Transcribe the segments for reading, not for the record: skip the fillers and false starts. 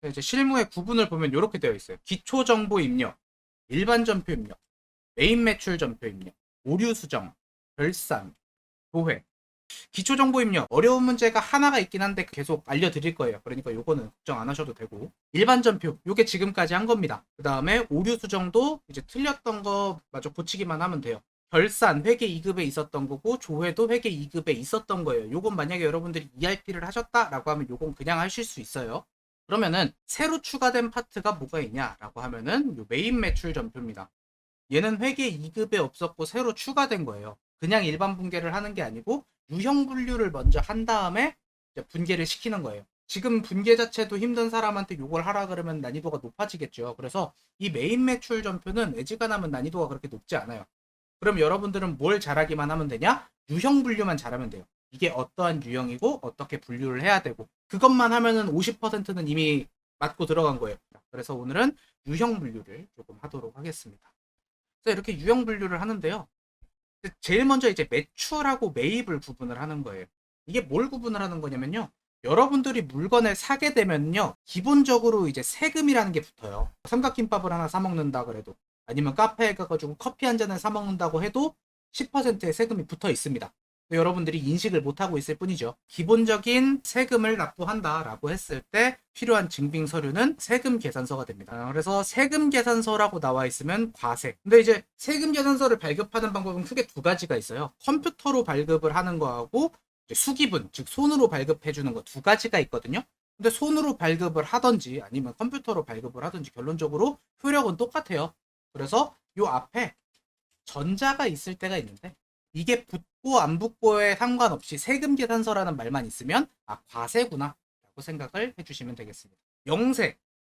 이제 실무의 구분을 보면 이렇게 되어 있어요. 기초 정보 입력, 일반 전표 입력, 메인 매출 전표 입력, 오류 수정, 결산, 도회. 기초 정보 입력 어려운 문제가 하나가 있긴 한데 계속 알려드릴 거예요. 그러니까 요거는 걱정 안 하셔도 되고, 일반 전표 요게 지금까지 한 겁니다. 그 다음에 오류 수정도 이제 틀렸던 거 마저 고치기만 하면 돼요. 결산 회계 2급에 있었던 거고, 조회도 회계 2급에 있었던 거예요. 요건 만약에 여러분들이 ERP를 하셨다라고 하면 요건 그냥 하실 수 있어요. 그러면은 새로 추가된 파트가 뭐가 있냐라고 하면은 요 메인 매출 전표입니다. 얘는 회계 2급에 없었고 새로 추가된 거예요. 그냥 일반 분계를 하는 게 아니고 유형 분류를 먼저 한 다음에 이제 분계를 시키는 거예요. 지금 분계 자체도 힘든 사람한테 요걸 하라 그러면 난이도가 높아지겠죠. 그래서 이 메인 매출 전표는 애지간하면 난이도가 그렇게 높지 않아요. 그럼 여러분들은 뭘 잘하기만 하면 되냐? 유형 분류만 잘하면 돼요. 이게 어떠한 유형이고 어떻게 분류를 해야 되고, 그것만 하면은 50%는 이미 맞고 들어간 거예요. 그래서 오늘은 유형 분류를 조금 하도록 하겠습니다. 그래서 이렇게 유형 분류를 하는데요. 제일 먼저 이제 매출하고 매입을 구분을 하는 거예요. 이게 뭘 구분을 하는 거냐면요. 여러분들이 물건을 사게 되면요, 기본적으로 이제 세금이라는 게 붙어요. 삼각김밥을 하나 사 먹는다 그래도, 아니면 카페에 가가지고 커피 한 잔을 사 먹는다고 해도 10%의 세금이 붙어 있습니다. 여러분들이 인식을 못하고 있을 뿐이죠. 기본적인 세금을 납부한다라고 했을 때 필요한 증빙 서류는 세금 계산서가 됩니다. 그래서 세금 계산서라고 나와 있으면 과세. 근데 이제 세금 계산서를 발급하는 방법은 크게 두 가지가 있어요. 컴퓨터로 발급을 하는 거하고 수기분, 즉 손으로 발급해 주는 거 두 가지가 있거든요. 근데 손으로 발급을 하든지 아니면 컴퓨터로 발급을 하든지 결론적으로 효력은 똑같아요. 그래서 요 앞에 전자가 있을 때가 있는데, 이게 붙고 안 붙고에 상관없이 세금 계산서라는 말만 있으면 과세구나 라고 생각을 해주시면 되겠습니다. 영세,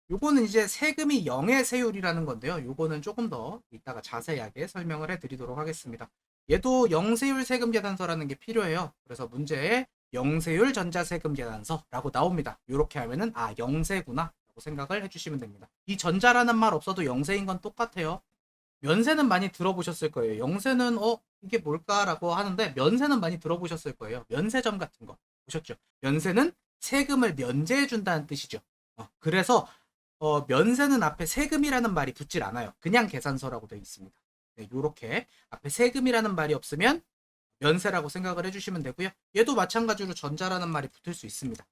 요거는 이제 세금이 0의 세율이라는 건데요. 요거는 조금 더 이따가 자세하게 설명을 해드리도록 하겠습니다. 얘도 영세율 세금 계산서라는 게 필요해요. 그래서 문제에 영세율 전자세금 계산서라고 나옵니다. 이렇게 하면은 영세구나 라고 생각을 해주시면 됩니다. 이 전자라는 말 없어도 영세인 건 똑같아요. 면세는 많이 들어보셨을 거예요. 영세는 이게 뭘까라고 하는데, 면세는 많이 들어보셨을 거예요. 면세점 같은 거 보셨죠? 면세는 세금을 면제해 준다는 뜻이죠. 그래서 면세는 앞에 세금이라는 말이 붙질 않아요. 그냥 계산서라고 되어 있습니다. 네, 요렇게 앞에 세금이라는 말이 없으면 면세라고 생각을 해주시면 되고요. 얘도 마찬가지로 전자라는 말이 붙을 수 있습니다.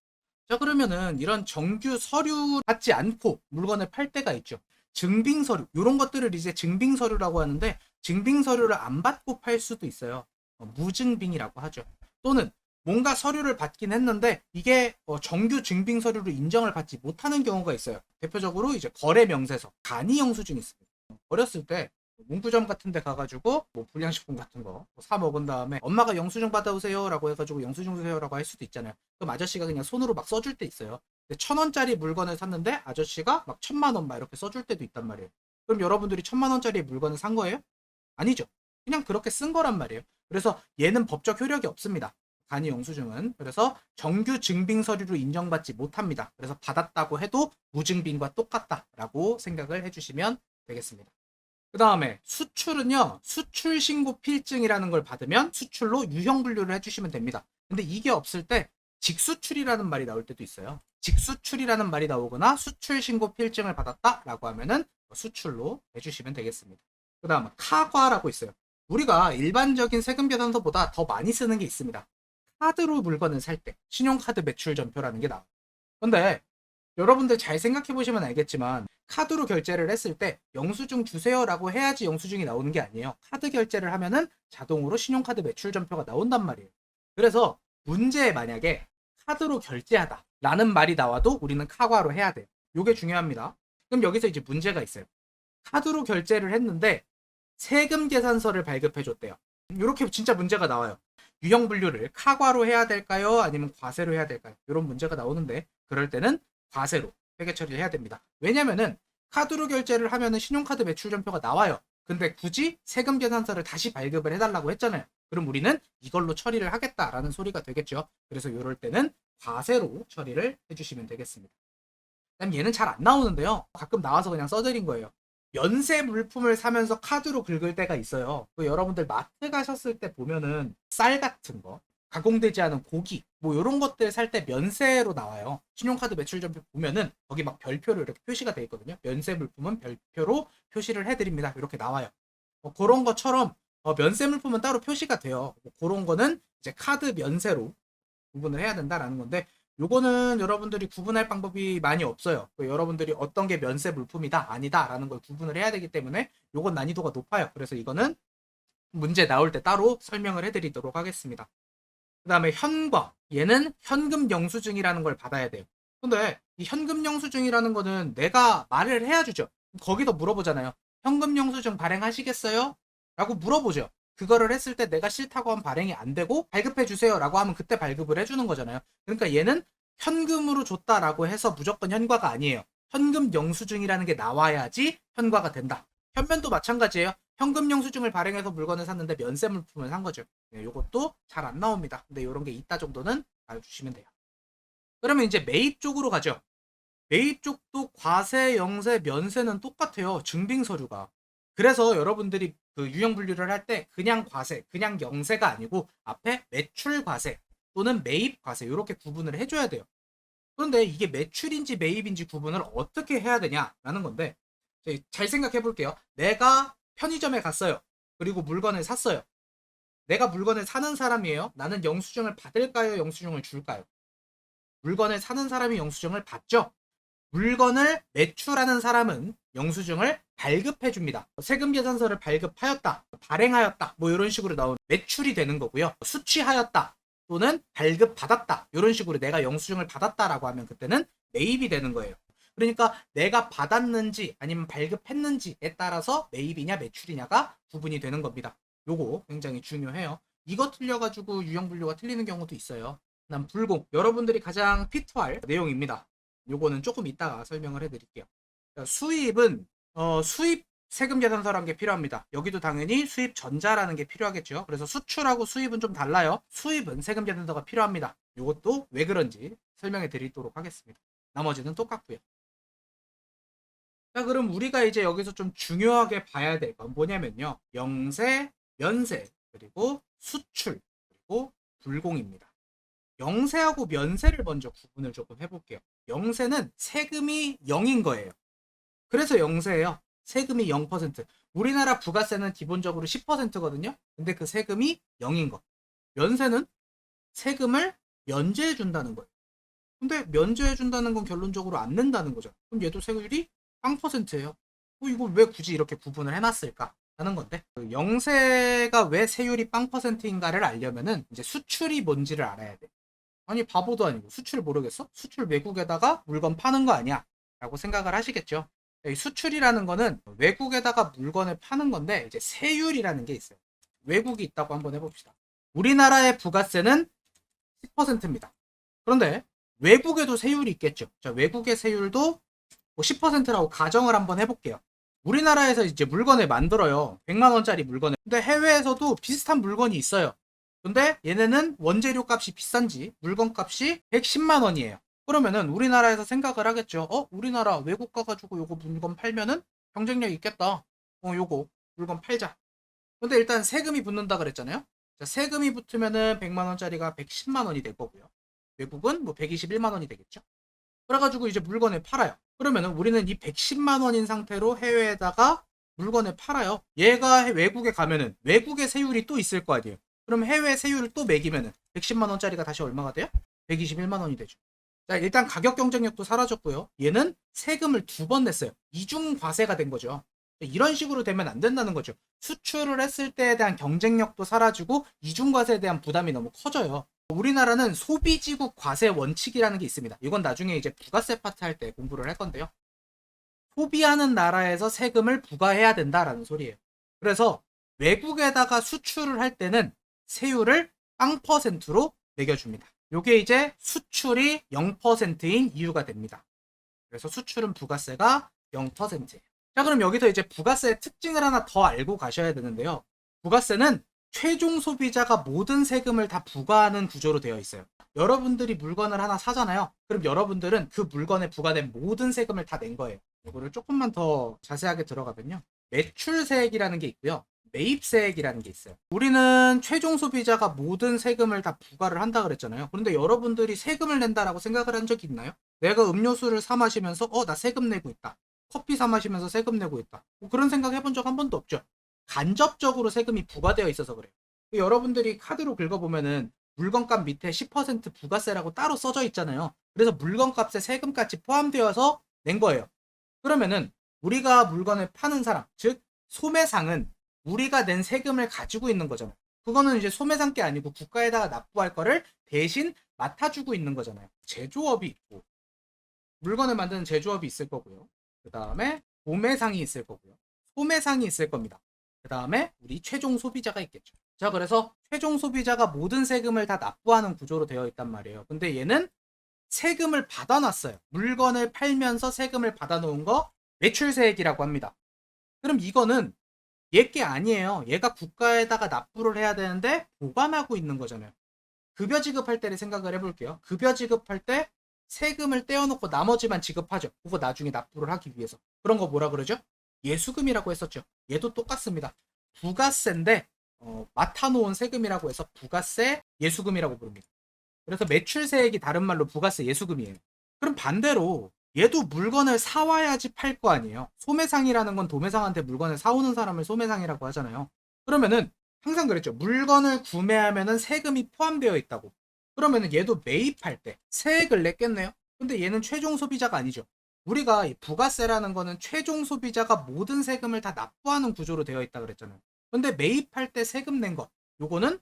자, 그러면은 이런 정규 서류 받지 않고 물건을 팔 때가 있죠. 증빙서류, 이런 것들을 이제 증빙서류라고 하는데, 증빙서류를 안 받고 팔 수도 있어요. 무증빙이라고 하죠. 또는 뭔가 서류를 받긴 했는데 이게 정규 증빙서류로 인정을 받지 못하는 경우가 있어요. 대표적으로 이제 거래명세서, 간이 영수증이 있습니다. 어렸을 때 문구점 같은 데 가가지고 뭐 불량식품 같은 거 사 먹은 다음에 엄마가 영수증 받아오세요 라고 해가지고 영수증 주세요 라고 할 수도 있잖아요. 그럼 아저씨가 그냥 손으로 막 써줄 때 있어요. 1,000원짜리 물건을 샀는데 아저씨가 막 1,000만원 막 이렇게 써줄 때도 있단 말이에요. 그럼 여러분들이 1,000만원짜리 물건을 산 거예요? 아니죠. 그냥 그렇게 쓴 거란 말이에요. 그래서 얘는 법적 효력이 없습니다. 간이 영수증은. 그래서 정규 증빙 서류로 인정받지 못합니다. 그래서 받았다고 해도 무증빙과 똑같다라고 생각을 해주시면 되겠습니다. 그 다음에 수출은요, 수출 신고 필증이라는 걸 받으면 수출로 유형 분류를 해주시면 됩니다. 근데 이게 없을 때 직수출이라는 말이 나올 때도 있어요. 직수출이라는 말이 나오거나 수출 신고 필증을 받았다라고 하면은 수출로 해주시면 되겠습니다. 그 다음 카과라고 있어요. 우리가 일반적인 세금 계산서보다 더 많이 쓰는 게 있습니다. 카드로 물건을 살 때 신용카드 매출 전표라는 게 나와요. 근데 여러분들 잘 생각해 보시면 알겠지만, 카드로 결제를 했을 때 영수증 주세요라고 해야지 영수증이 나오는 게 아니에요. 카드 결제를 하면은 자동으로 신용카드 매출 전표가 나온단 말이에요. 그래서 문제에 만약에 카드로 결제하다 라는 말이 나와도 우리는 카과로 해야 돼요. 이게 중요합니다. 그럼 여기서 이제 문제가 있어요. 카드로 결제를 했는데 세금 계산서를 발급해 줬대요. 이렇게 진짜 문제가 나와요. 유형 분류를 카과로 해야 될까요? 아니면 과세로 해야 될까요? 이런 문제가 나오는데, 그럴 때는 과세로 회계 처리를 해야 됩니다. 왜냐면은 카드로 결제를 하면은 신용카드 매출 전표가 나와요. 근데 굳이 세금 계산서를 다시 발급을 해달라고 했잖아요. 그럼 우리는 이걸로 처리를 하겠다라는 소리가 되겠죠. 그래서 이럴 때는 과세로 처리를 해주시면 되겠습니다. 그다음 얘는 잘 안 나오는데요. 가끔 나와서 그냥 써드린 거예요. 면세 물품을 사면서 카드로 긁을 때가 있어요. 여러분들 마트 가셨을 때 보면은 쌀 같은 거, 가공되지 않은 고기 뭐 이런 것들 살 때 면세로 나와요. 신용카드 매출 전표 보면은 거기 막 별표로 이렇게 표시가 돼 있거든요. 면세 물품은 별표로 표시를 해드립니다. 이렇게 나와요. 그런 것처럼 면세 물품은 따로 표시가 돼요. 그런 거는 이제 카드 면세로 구분을 해야 된다라는 건데, 요거는 여러분들이 구분할 방법이 많이 없어요. 여러분들이 어떤 게 면세 물품이다 아니다 라는 걸 구분을 해야 되기 때문에 요건 난이도가 높아요. 그래서 이거는 문제 나올 때 따로 설명을 해드리도록 하겠습니다. 그 다음에 현과, 얘는 현금 영수증이라는 걸 받아야 돼요. 근데 이 현금 영수증이라는 거는 내가 말을 해야 주죠. 거기서 물어보잖아요. 현금 영수증 발행하시겠어요? 라고 물어보죠. 그거를 했을 때 내가 싫다고 하면 발행이 안 되고 발급해 주세요 라고 하면 그때 발급을 해주는 거잖아요. 그러니까 얘는 현금으로 줬다라고 해서 무조건 현과가 아니에요. 현금 영수증이라는 게 나와야지 현과가 된다. 현면도 마찬가지예요. 현금 영수증을 발행해서 물건을 샀는데 면세 물품을 산 거죠. 네, 이것도 잘 안 나옵니다. 근데 이런 게 있다 정도는 알아주시면 돼요. 그러면 이제 매입 쪽으로 가죠. 매입 쪽도 과세, 영세, 면세는 똑같아요. 증빙 서류가. 그래서 여러분들이 그 유형 분류를 할 때 그냥 과세, 그냥 영세가 아니고 앞에 매출 과세 또는 매입 과세 이렇게 구분을 해줘야 돼요. 그런데 이게 매출인지 매입인지 구분을 어떻게 해야 되냐라는 건데, 잘 생각해 볼게요. 내가 편의점에 갔어요. 그리고 물건을 샀어요. 내가 물건을 사는 사람이에요. 나는 영수증을 받을까요? 영수증을 줄까요? 물건을 사는 사람이 영수증을 받죠. 물건을 매출하는 사람은 영수증을 발급해 줍니다. 세금 계산서를 발급하였다, 발행하였다 뭐 이런 식으로 나오는 매출이 되는 거고요. 수취하였다 또는 발급받았다 이런 식으로 내가 영수증을 받았다라고 하면 그때는 매입이 되는 거예요. 그러니까 내가 받았는지 아니면 발급했는지에 따라서 매입이냐 매출이냐가 구분이 되는 겁니다. 요거 굉장히 중요해요. 이거 틀려가지고 유형 분류가 틀리는 경우도 있어요. 그다음 불공, 여러분들이 가장 피투할 내용입니다. 요거는 조금 이따가 설명을 해드릴게요. 수입은 수입 세금 계산서라는 게 필요합니다. 여기도 당연히 수입 전자라는 게 필요하겠죠. 그래서 수출하고 수입은 좀 달라요. 수입은 세금 계산서가 필요합니다. 요것도 왜 그런지 설명해 드리도록 하겠습니다. 나머지는 똑같고요. 자, 그럼 우리가 이제 여기서 좀 중요하게 봐야 될 건 뭐냐면요. 영세, 면세, 그리고 수출, 그리고 불공입니다. 영세하고 면세를 먼저 구분을 조금 해볼게요. 영세는 세금이 0인 거예요. 그래서 영세예요. 세금이 0%. 우리나라 부가세는 기본적으로 10%거든요. 근데 그 세금이 0인 거. 면세는 세금을 면제해 준다는 거예요. 근데 면제해 준다는 건 결론적으로 안 낸다는 거죠. 그럼 얘도 세율이 0%예요. 이걸 왜 굳이 이렇게 구분을 해놨을까 하는 건데, 그 영세가 왜 세율이 0%인가를 알려면은 이제 수출이 뭔지를 알아야 돼. 아니 바보도 아니고 수출 모르겠어? 수출 외국에다가 물건 파는 거 아니야? 라고 생각을 하시겠죠. 이 수출이라는 거는 외국에다가 물건을 파는 건데 이제 세율이라는 게 있어요. 외국이 있다고 한번 해봅시다. 우리나라의 부가세는 10%입니다. 그런데 외국에도 세율이 있겠죠. 자, 외국의 세율도 10%라고 가정을 한번 해볼게요. 우리나라에서 이제 물건을 만들어요. 100만 원짜리 물건을. 근데 해외에서도 비슷한 물건이 있어요. 근데 얘네는 원재료 값이 비싼지 물건 값이 110만 원이에요. 그러면은 우리나라에서 생각을 하겠죠. 우리나라 외국 가가지고 요거 물건 팔면은 경쟁력 있겠다. 요거 물건 팔자. 근데 일단 세금이 붙는다 그랬잖아요. 자, 세금이 붙으면은 100만 원짜리가 110만 원이 될 거고요. 외국은 뭐 121만 원이 되겠죠. 그래가지고 이제 물건을 팔아요. 그러면은 우리는 이 110만 원인 상태로 해외에다가 물건을 팔아요. 얘가 외국에 가면은 외국의 세율이 또 있을 거 아니에요. 그럼 해외 세율을 또 매기면은 110만 원짜리가 다시 얼마가 돼요? 121만 원이 되죠. 자, 일단 가격 경쟁력도 사라졌고요. 얘는 세금을 2번 냈어요. 이중 과세가 된 거죠. 이런 식으로 되면 안 된다는 거죠. 수출을 했을 때에 대한 경쟁력도 사라지고 이중 과세에 대한 부담이 너무 커져요. 우리나라는 소비지국 과세 원칙이라는 게 있습니다. 이건 나중에 이제 부가세 파트 할 때 공부를 할 건데요. 소비하는 나라에서 세금을 부과해야 된다라는 소리예요. 그래서 외국에다가 수출을 할 때는 세율을 0%로 매겨줍니다. 이게 이제 수출이 0%인 이유가 됩니다. 그래서 수출은 부가세가 0%예요. 자, 그럼 여기서 이제 부가세의 특징을 하나 더 알고 가셔야 되는데요. 부가세는 최종 소비자가 모든 세금을 다 부과하는 구조로 되어 있어요. 여러분들이 물건을 하나 사잖아요. 그럼 여러분들은 그 물건에 부과된 모든 세금을 다 낸 거예요. 이거를 조금만 더 자세하게 들어가면요. 매출세액이라는 게 있고요. 매입세액이라는 게 있어요. 우리는 최종 소비자가 모든 세금을 다 부과를 한다 그랬잖아요. 그런데 여러분들이 세금을 낸다라고 생각을 한 적이 있나요? 내가 음료수를 사 마시면서 나 세금 내고 있다. 커피 사 마시면서 세금 내고 있다. 뭐 그런 생각 해본 적 한 번도 없죠. 간접적으로 세금이 부과되어 있어서 그래요. 여러분들이 카드로 긁어보면은 물건값 밑에 10% 부가세라고 따로 써져 있잖아요. 그래서 물건값에 세금까지 포함되어서 낸 거예요. 그러면은 우리가 물건을 파는 사람, 즉 소매상은 우리가 낸 세금을 가지고 있는 거잖아요. 그거는 이제 소매상 게 아니고 국가에다가 납부할 거를 대신 맡아주고 있는 거잖아요. 제조업이 있고 물건을 만드는 제조업이 있을 거고요. 그 다음에 도매상이 있을 거고요. 소매상이 있을 겁니다. 그 다음에 우리 최종 소비자가 있겠죠. 자, 그래서 최종 소비자가 모든 세금을 다 납부하는 구조로 되어 있단 말이에요. 근데 얘는 세금을 받아놨어요. 물건을 팔면서 세금을 받아놓은 거 매출세액이라고 합니다. 그럼 이거는 얘게 아니에요. 얘가 국가에다가 납부를 해야 되는데 보관하고 있는 거잖아요. 급여 지급할 때를 생각을 해볼게요. 급여 지급할 때 세금을 떼어놓고 나머지만 지급하죠. 그거 나중에 납부를 하기 위해서. 그런 거 뭐라 그러죠? 예수금이라고 했었죠. 얘도 똑같습니다. 부가세인데 맡아놓은 세금이라고 해서 부가세 예수금이라고 부릅니다. 그래서 매출세액이 다른 말로 부가세 예수금이에요. 그럼 반대로 얘도 물건을 사와야지 팔 거 아니에요. 소매상이라는 건 도매상한테 물건을 사오는 사람을 소매상이라고 하잖아요. 그러면은 항상 그랬죠. 물건을 구매하면은 세금이 포함되어 있다고. 그러면은 얘도 매입할 때 세액을 냈겠네요. 근데 얘는 최종 소비자가 아니죠. 우리가 이 부가세라는 거는 최종 소비자가 모든 세금을 다 납부하는 구조로 되어 있다 그랬잖아요. 근데 매입할 때 세금 낸 거, 요거는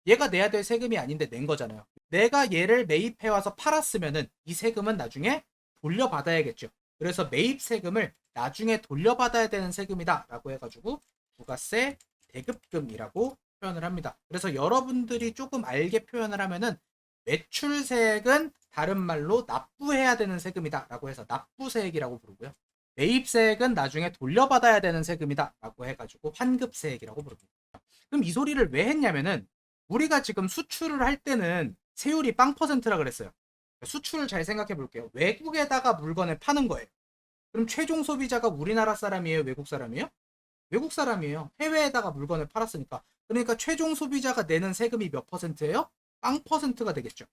얘가 내야 될 세금이 아닌데 낸 거잖아요. 내가 얘를 매입해와서 팔았으면은 이 세금은 나중에 돌려받아야겠죠. 그래서 매입 세금을 나중에 돌려받아야 되는 세금이다 라고 해가지고 부가세 대급금이라고 표현을 합니다. 그래서 여러분들이 조금 알게 표현을 하면은 매출세액은 다른 말로 납부해야 되는 세금이다 라고 해서 납부세액이라고 부르고요. 매입세액은 나중에 돌려받아야 되는 세금이다 라고 해가지고 환급세액이라고 부릅니다. 그럼 이 소리를 왜 했냐면은 우리가 지금 수출을 할 때는 세율이 0%라 그랬어요. 수출을 잘 생각해 볼게요. 외국에다가 물건을 파는 거예요. 그럼 최종 소비자가 우리나라 사람이에요? 외국 사람이에요? 외국 사람이에요. 해외에다가 물건을 팔았으니까. 그러니까 최종 소비자가 내는 세금이 몇 %예요? 0%가 되겠죠.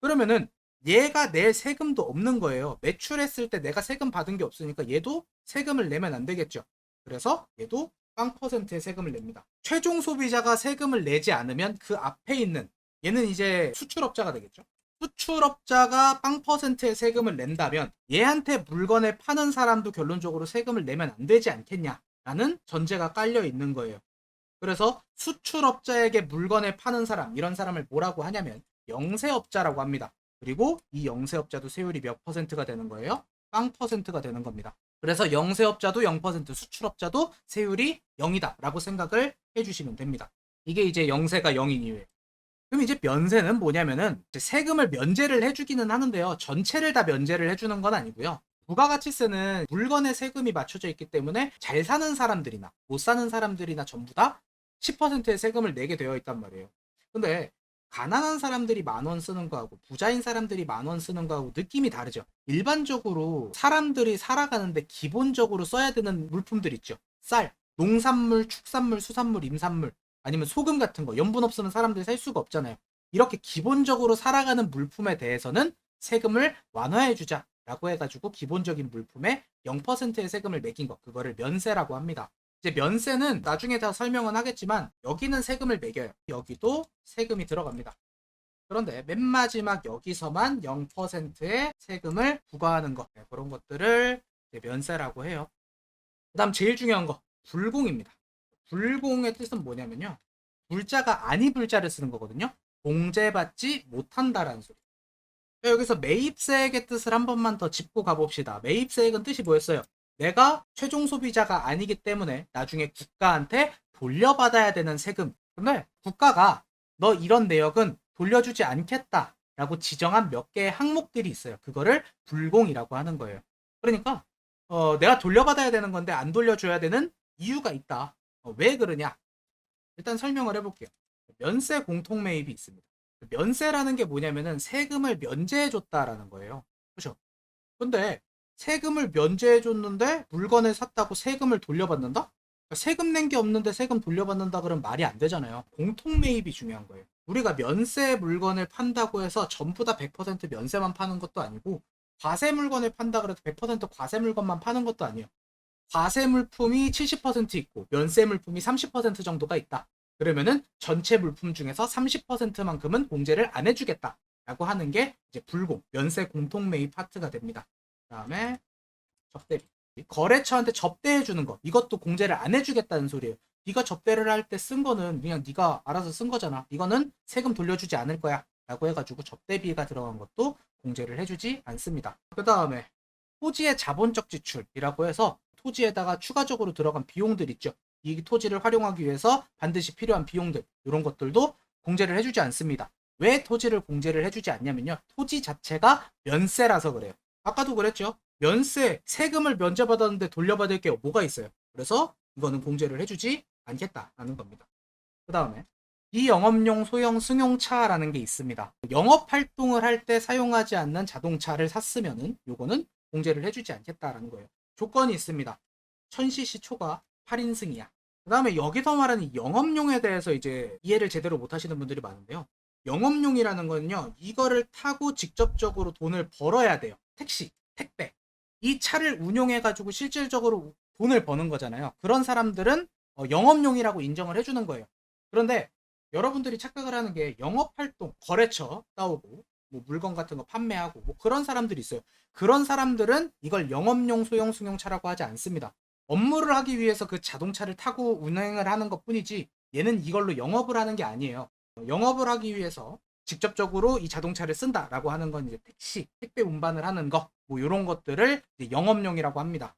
그러면은 얘가 낼 세금도 없는 거예요. 매출했을 때 내가 세금 받은 게 없으니까 얘도 세금을 내면 안 되겠죠. 그래서 얘도 0%의 세금을 냅니다. 최종 소비자가 세금을 내지 않으면 그 앞에 있는 얘는 이제 수출업자가 되겠죠. 수출업자가 0%의 세금을 낸다면 얘한테 물건을 파는 사람도 결론적으로 세금을 내면 안 되지 않겠냐라는 전제가 깔려 있는 거예요. 그래서 수출업자에게 물건을 파는 사람, 이런 사람을 뭐라고 하냐면 영세업자라고 합니다. 그리고 이 영세업자도 세율이 몇 %가 되는 거예요? 0%가 되는 겁니다. 그래서 영세업자도 0%, 수출업자도 세율이 0이다 라고 생각을 해주시면 됩니다. 이게 이제 영세가 0인 이유예요. 그럼 이제 면세는 뭐냐면은 세금을 면제를 해주기는 하는데요. 전체를 다 면제를 해주는 건 아니고요. 부가가치세는 물건에 세금이 맞춰져 있기 때문에 잘 사는 사람들이나 못 사는 사람들이나 전부 다 10%의 세금을 내게 되어 있단 말이에요. 근데 가난한 사람들이 10,000원 쓰는 거하고 부자인 사람들이 10,000원 쓰는 거하고 느낌이 다르죠. 일반적으로 사람들이 살아가는데 기본적으로 써야 되는 물품들 있죠. 쌀, 농산물, 축산물, 수산물, 임산물, 아니면 소금 같은 거 염분 없으면 사람들이 살 수가 없잖아요. 이렇게 기본적으로 살아가는 물품에 대해서는 세금을 완화해주자 라고 해가지고 기본적인 물품에 0%의 세금을 매긴 거, 그거를 면세라고 합니다. 이제 면세는 나중에 다 설명은 하겠지만 여기는 세금을 매겨요. 여기도 세금이 들어갑니다. 그런데 맨 마지막 여기서만 0%의 세금을 부과하는 것, 그런 것들을 면세라고 해요. 그 다음 제일 중요한 거 불공입니다. 불공의 뜻은 뭐냐면요, 불자가 아니 불자를 쓰는 거거든요. 공제받지 못한다라는 소리. 여기서 매입세액의 뜻을 한 번만 더 짚고 가봅시다. 매입세액은 뜻이 뭐였어요? 내가 최종 소비자가 아니기 때문에 나중에 국가한테 돌려받아야 되는 세금. 근데 국가가 너 이런 내역은 돌려주지 않겠다 라고 지정한 몇 개의 항목들이 있어요. 그거를 불공이라고 하는 거예요. 그러니까 내가 돌려받아야 되는 건데 안 돌려줘야 되는 이유가 있다. 왜 그러냐? 일단 설명을 해볼게요. 면세 공통매입이 있습니다. 면세라는 게 뭐냐면은 세금을 면제해줬다라는 거예요. 그렇죠? 근데 세금을 면제해줬는데 물건을 샀다고 세금을 돌려받는다? 세금 낸 게 없는데 세금 돌려받는다 그러면 말이 안 되잖아요. 공통 매입이 중요한 거예요. 우리가 면세 물건을 판다고 해서 전부 다 100% 면세만 파는 것도 아니고, 과세 물건을 판다 그래도 100% 과세 물건만 파는 것도 아니에요. 과세 물품이 70% 있고 면세 물품이 30% 정도가 있다. 그러면은 전체 물품 중에서 30%만큼은 공제를 안 해주겠다라고 하는 게 이제 불공, 면세 공통 매입 파트가 됩니다. 그다음에 접대비. 거래처한테 접대해 주는 거. 이것도 공제를 안 해주겠다는 소리예요. 네가 접대를 할 때 쓴 거는 그냥 네가 알아서 쓴 거잖아. 이거는 세금 돌려주지 않을 거야. 라고 해가지고 접대비가 들어간 것도 공제를 해주지 않습니다. 그 다음에 토지의 자본적 지출이라고 해서 토지에다가 추가적으로 들어간 비용들 있죠. 이 토지를 활용하기 위해서 반드시 필요한 비용들, 이런 것들도 공제를 해주지 않습니다. 왜 토지를 공제를 해주지 않냐면요. 토지 자체가 면세라서 그래요. 아까도 그랬죠. 면세, 세금을 면제받았는데 돌려받을 게 뭐가 있어요. 그래서 이거는 공제를 해주지 않겠다라는 겁니다. 그 다음에 비영업용 소형 승용차라는 게 있습니다. 영업 활동을 할 때 사용하지 않는 자동차를 샀으면은 요거는 공제를 해주지 않겠다라는 거예요. 조건이 있습니다. 1000cc 초과 8인승이야. 그 다음에 여기서 말하는 영업용에 대해서 이제 이해를 제대로 못 하시는 분들이 많은데요. 영업용이라는 거는요, 이거를 타고 직접적으로 돈을 벌어야 돼요. 택시, 택배. 이 차를 운용해가지고 실질적으로 돈을 버는 거잖아요. 그런 사람들은 영업용이라고 인정을 해주는 거예요. 그런데 여러분들이 착각을 하는 게 영업활동, 거래처 따오고 뭐 물건 같은 거 판매하고 뭐 그런 사람들이 있어요. 그런 사람들은 이걸 영업용 소형 승용차라고 하지 않습니다. 업무를 하기 위해서 그 자동차를 타고 운행을 하는 것 뿐이지 얘는 이걸로 영업을 하는 게 아니에요. 영업을 하기 위해서 직접적으로 이 자동차를 쓴다라고 하는 건 이제 택시, 택배 운반을 하는 거, 뭐 이런 것들을 이제 영업용이라고 합니다.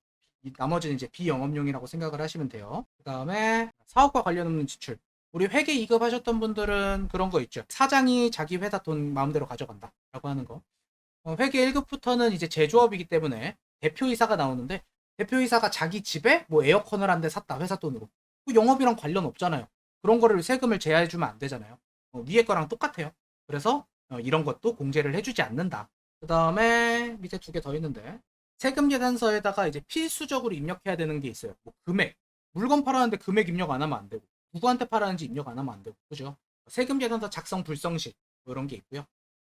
나머지는 이제 비영업용이라고 생각을 하시면 돼요. 그 다음에 사업과 관련 없는 지출. 우리 회계 2급 하셨던 분들은 그런 거 있죠. 사장이 자기 회사 돈 마음대로 가져간다 라고 하는 거. 회계 1급부터는 이제 제조업이기 때문에 대표이사가 나오는데, 대표이사가 자기 집에 뭐 에어컨을 한 대 샀다, 회사 돈으로. 그 영업이랑 관련 없잖아요. 그런 거를 세금을 제하해주면 안 되잖아요. 위에 거랑 똑같아요. 그래서 이런 것도 공제를 해주지 않는다. 그 다음에 밑에 2개 더 있는데, 세금 계산서에다가 이제 필수적으로 입력해야 되는 게 있어요. 뭐 금액, 물건 팔았는데 금액 입력 안 하면 안 되고, 누구한테 팔았는지 입력 안 하면 안 되고, 그죠? 세금 계산서 작성 불성시, 뭐 이런 게 있고요.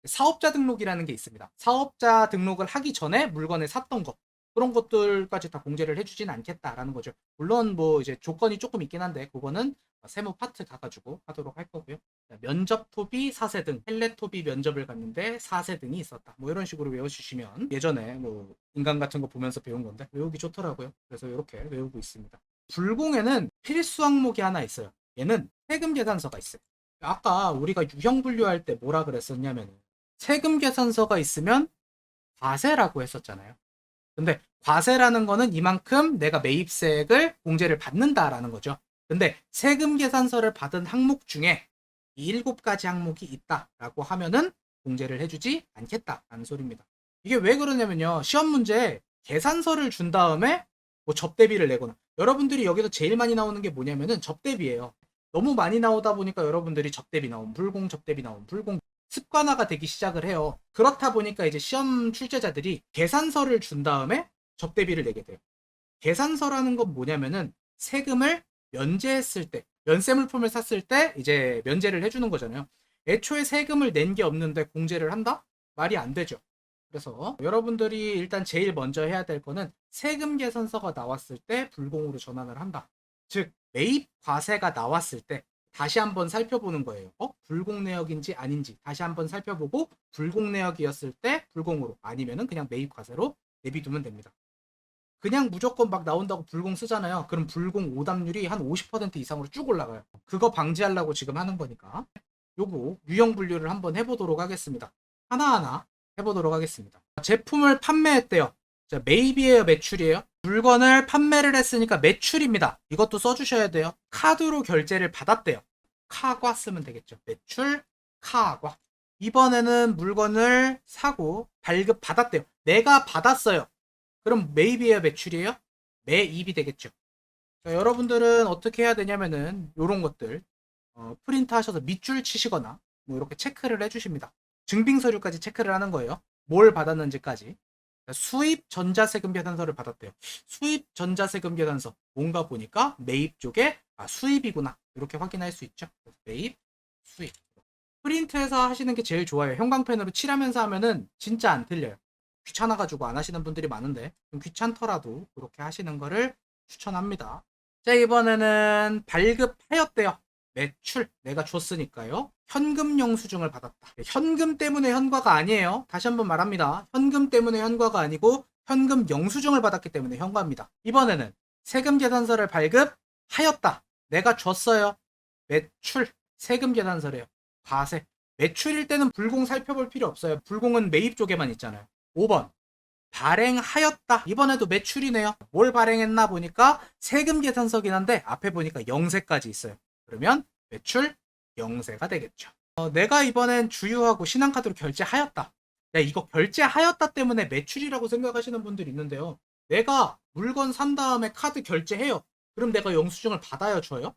사업자 등록이라는 게 있습니다. 사업자 등록을 하기 전에 물건을 샀던 것, 그런 것들까지 다 공제를 해주진 않겠다라는 거죠. 물론 뭐 이제 조건이 조금 있긴 한데 그거는 세무 파트 가가지고 하도록 할 거고요. 면접 토비 사세 등, 헬레 토비 면접을 갔는데 사세 등이 있었다. 뭐 이런 식으로 외워주시면, 예전에 뭐 인간 같은 거 보면서 배운 건데 외우기 좋더라고요. 그래서 이렇게 외우고 있습니다. 불공에는 필수 항목이 하나 있어요. 얘는 세금 계산서가 있어요. 아까 우리가 유형 분류할 때 뭐라 그랬었냐면, 세금 계산서가 있으면 과세라고 했었잖아요. 근데 과세라는 거는 이만큼 내가 매입세액을 공제를 받는다라는 거죠. 근데 세금 계산서를 받은 항목 중에 이 7가지 항목이 있다라고 하면은 공제를 해주지 않겠다라는 소리입니다. 이게 왜 그러냐면요. 시험 문제에 계산서를 준 다음에 뭐 접대비를 내거나, 여러분들이 여기서 제일 많이 나오는 게 뭐냐면은 접대비예요. 너무 많이 나오다 보니까 여러분들이 접대비 나오면 불공, 접대비 나오면 불공, 습관화가 되기 시작을 해요. 그렇다 보니까 이제 시험 출제자들이 계산서를 준 다음에 접대비를 내게 돼요. 계산서라는 건 뭐냐면은 세금을 면제했을 때, 면세 물품을 샀을 때 이제 면제를 해주는 거잖아요. 애초에 세금을 낸 게 없는데 공제를 한다? 말이 안 되죠. 그래서 여러분들이 일단 제일 먼저 해야 될 거는 세금 계산서가 나왔을 때 불공으로 전환을 한다. 즉 매입 과세가 나왔을 때 다시 한번 살펴보는 거예요. 불공 내역인지 아닌지 다시 한번 살펴보고, 불공 내역이었을 때 불공으로, 아니면은 그냥 매입 과세로 내비두면 됩니다. 그냥 무조건 막 나온다고 불공 쓰잖아요. 그럼 불공 오답률이 한 50% 이상으로 쭉 올라가요. 그거 방지하려고 지금 하는 거니까 요거 유형 분류를 한번 해보도록 하겠습니다. 하나하나 해보도록 하겠습니다. 제품을 판매했대요. 자, 매입이에요, 매출이에요? 물건을 판매를 했으니까 매출입니다. 이것도 써주셔야 돼요. 카드로 결제를 받았대요. 카과 쓰면 되겠죠. 매출, 카과. 이번에는 물건을 사고 발급 받았대요. 내가 받았어요. 그럼 매입이에요, 매출이에요? 매입이 되겠죠. 자, 여러분들은 어떻게 해야 되냐면은 요런 것들 프린트 하셔서 밑줄 치시거나 뭐 이렇게 체크를 해주십니다. 증빙 서류까지 체크를 하는 거예요. 뭘 받았는지까지. 수입 전자세금 계산서를 받았대요. 수입 전자세금 계산서 뭔가 보니까 매입 쪽에 수입이구나 이렇게 확인할 수 있죠. 매입 수입 프린트해서 하시는 게 제일 좋아요. 형광펜으로 칠하면서 하면은 진짜 안 틀려요. 귀찮아가지고 안 하시는 분들이 많은데 좀 귀찮더라도 그렇게 하시는 거를 추천합니다. 자, 이번에는 발급하였대요. 매출 내가 줬으니까요. 현금 영수증을 받았다. 현금 때문에 현과가 아니에요. 다시 한번 말합니다. 현금 때문에 현과가 아니고 현금 영수증을 받았기 때문에 현과입니다. 이번에는 세금 계산서를 발급하였다. 내가 줬어요. 매출 세금 계산서래요. 과세. 매출일 때는 불공 살펴볼 필요 없어요. 불공은 매입 쪽에만 있잖아요. 5번. 발행하였다. 이번에도 매출이네요. 뭘 발행했나 보니까 세금 계산서긴 한데 앞에 보니까 영세까지 있어요. 그러면 매출 영세가 되겠죠. 내가 이번엔 주유하고 신한카드로 결제하였다. 이거 결제하였다 때문에 매출이라고 생각하시는 분들이 있는데요. 내가 물건 산 다음에 카드 결제해요. 그럼 내가 영수증을 받아요, 줘요?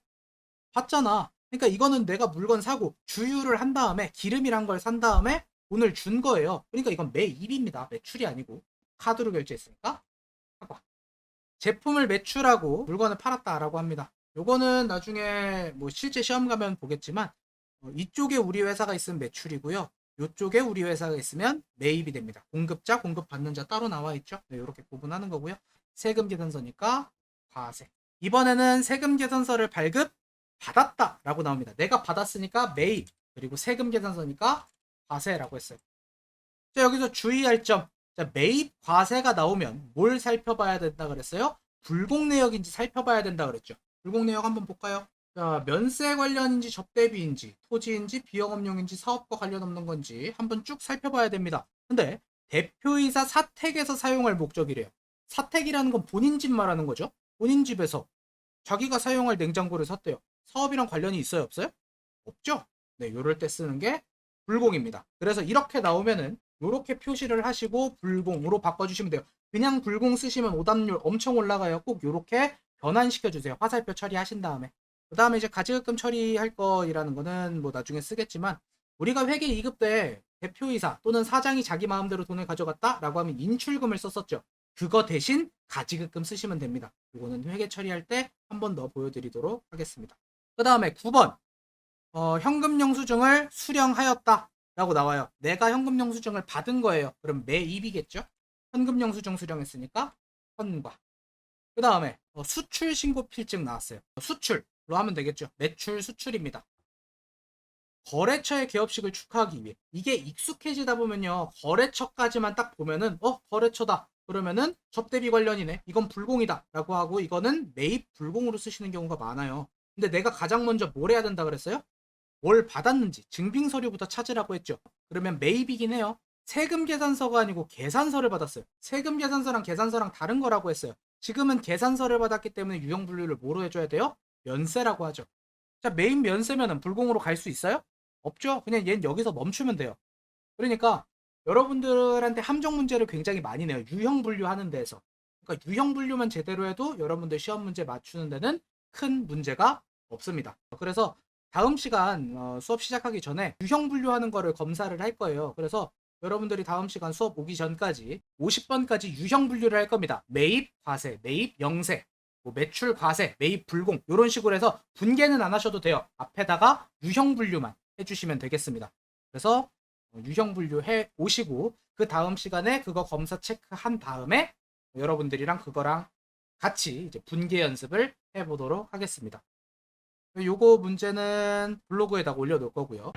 받잖아. 그러니까 이거는 내가 물건 사고 주유를 한 다음에 기름이란 걸 산 다음에 돈을 준 거예요. 그러니까 이건 매입입니다. 매출이 아니고. 카드로 결제했으니까 사과. 제품을 매출하고 물건을 팔았다라고 합니다. 요거는 나중에 뭐 실제 시험 가면 보겠지만 이쪽에 우리 회사가 있으면 매출이고요. 이쪽에 우리 회사가 있으면 매입이 됩니다. 공급자, 공급받는 자 따로 나와 있죠. 네, 이렇게 구분하는 거고요. 세금 계산서니까 과세. 이번에는 세금 계산서를 발급 받았다라고 나옵니다. 내가 받았으니까 매입, 그리고 세금 계산서니까 과세라고 했어요. 자, 여기서 주의할 점. 자, 매입 과세가 나오면 뭘 살펴봐야 된다 그랬어요? 불공 내역인지 살펴봐야 된다 그랬죠. 불공 내역 한번 볼까요? 자, 면세 관련인지 접대비인지 토지인지 비영업용인지 사업과 관련 없는 건지 한번 쭉 살펴봐야 됩니다. 근데 대표이사 사택에서 사용할 목적이래요. 사택이라는 건 본인 집 말하는 거죠. 본인 집에서 자기가 사용할 냉장고를 샀대요. 사업이랑 관련이 있어요, 없어요? 없죠. 네, 요럴 때 쓰는 게 불공입니다. 그래서 이렇게 나오면은 요렇게 표시를 하시고 불공으로 바꿔주시면 돼요. 그냥 불공 쓰시면 오답률 엄청 올라가요. 꼭 요렇게 변환시켜 주세요. 화살표 처리하신 다음에. 그 다음에 이제 가지급금 처리할 거이라는 거는 뭐 나중에 쓰겠지만, 우리가 회계 2급 때 대표이사 또는 사장이 자기 마음대로 돈을 가져갔다 라고 하면 인출금을 썼었죠. 그거 대신 가지급금 쓰시면 됩니다. 이거는 회계 처리할 때 한 번 더 보여드리도록 하겠습니다. 그 다음에 9번 현금 영수증을 수령하였다 라고 나와요. 내가 현금 영수증을 받은 거예요. 그럼 매입이겠죠. 현금 영수증 수령했으니까 현과. 그 다음에 수출 신고 필증 나왔어요. 수출로 하면 되겠죠. 매출 수출입니다. 거래처의 개업식을 축하하기 위해. 이게 익숙해지다 보면요, 거래처까지만 딱 보면은 거래처다 그러면은 접대비 관련이네, 이건 불공이다 라고 하고, 이거는 매입 불공으로 쓰시는 경우가 많아요. 근데 내가 가장 먼저 뭘 해야 된다 그랬어요? 뭘 받았는지 증빙 서류부터 찾으라고 했죠. 그러면 매입이긴 해요. 세금 계산서가 아니고 계산서를 받았어요. 세금 계산서랑 계산서랑 다른 거라고 했어요. 지금은 계산서를 받았기 때문에 유형 분류를 뭐로 해줘야 돼요? 면세라고 하죠. 자, 매입 면세면은 불공으로 갈 수 있어요? 없죠. 그냥 얘는 여기서 멈추면 돼요. 그러니까 여러분들한테 함정 문제를 굉장히 많이 내요. 유형 분류하는 데에서. 그러니까 유형 분류만 제대로 해도 여러분들 시험 문제 맞추는 데는 큰 문제가 없습니다. 그래서 다음 시간 수업 시작하기 전에 유형 분류하는 거를 검사를 할 거예요. 그래서 여러분들이 다음 시간 수업 오기 전까지 50번까지 유형 분류를 할 겁니다. 매입 과세, 매입 영세, 뭐 매출 과세, 매입 불공, 이런 식으로 해서 분개는 안 하셔도 돼요. 앞에다가 유형 분류만 해주시면 되겠습니다. 그래서 유형 분류 해 오시고 그 다음 시간에 그거 검사 체크한 다음에 여러분들이랑 그거랑 같이 이제 분개 연습을 해보도록 하겠습니다. 요거 문제는 블로그에다가 올려놓을 거고요.